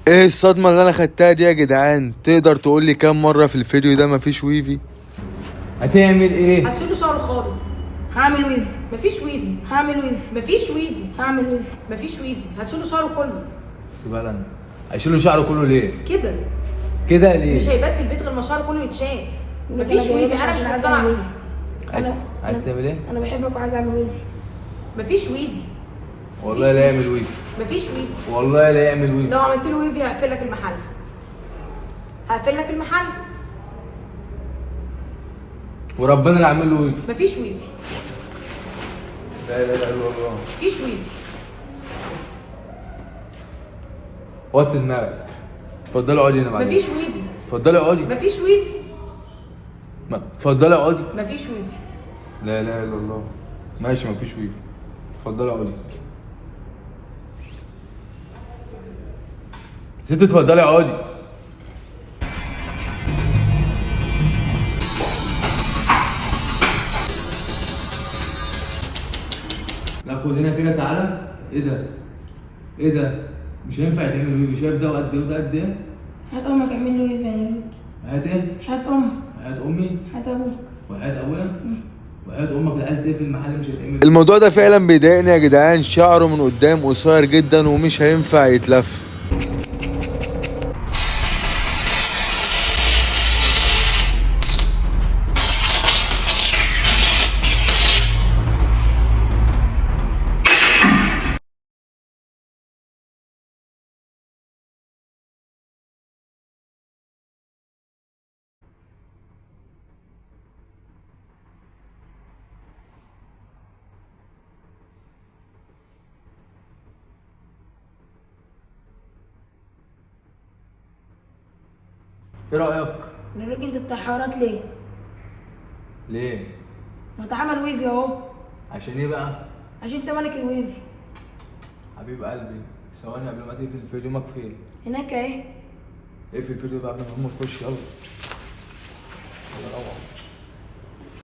ايه الصدمة اللي انا خدتها دي يا جدعان؟ تقدر تقول لي كام مرة في الفيديو ده مفيش ويفي؟ هتعمل ايه؟ هتشيل شعره خالص. هعمل ويفي. مفيش ويفي. هعمل ويفي. مفيش ويفي. هعمل ويفي. مفيش ويفي. هتشيل شعره كله. سيبها لنا. هيشيلوا شعره كله ليه؟ كده كده ليه؟ مش هيبات في البيت غير ما شعره كله يتشال. مفيش ويفي. انا مش مقتنعه ويفي. عايز تعمل ايه؟ انا بحبك وعايز اعمل ويفي. مفيش ويفي. والله لا يعمل ويفي. مفيش ويفي. والله لا يعمل ويفي. لو عملت له ويفي هقفل لك المحل. هقفل لك المحل. وربنا اللي عامل له ويفي. مفيش ويفي. لا لا لا والله. مفيش ويفي. وطي دماغك. اتفضلي اقعدي هنا بعدين. مفيش ويفي. اتفضلي اقعدي. مفيش ويفي. اتفضلي اقعدي. مفيش ويفي. لا لا الا الله. ماشي مفيش ويفي. اتفضلي اقعدي. ست اتفضلي اقعدي. لا خد هنا كده تعالى. ايه ده؟ ايه ده؟ مش هينفع يتعمل ويفي. شايف ده وقد ايه وده قد ايه؟ هات امك اعمل له ويفي يا نبيل. هات ايه؟ هات امك. هات امي. هات ابوك. وهات ابويا. وهات امك اللي عايز تقفل المحل مش هيتعمل. الموضوع ده فعلا بيضايقني يا جدعان، شعره من قدام قصير جدا ومش هينفع يتلف. ايه رايك؟ نرجع انت بتاع حوارات ليه؟ ليه؟ ما اتعمل ويفي اهو. عشان ايه بقى؟ عشان انت مالك الويفي. حبيب قلبي ثواني قبل ما تقفل الفيديو. امك فين؟ هناك اهي. اقفل الفيديو بقى قبل ما هم تخش. يلا يلا روح.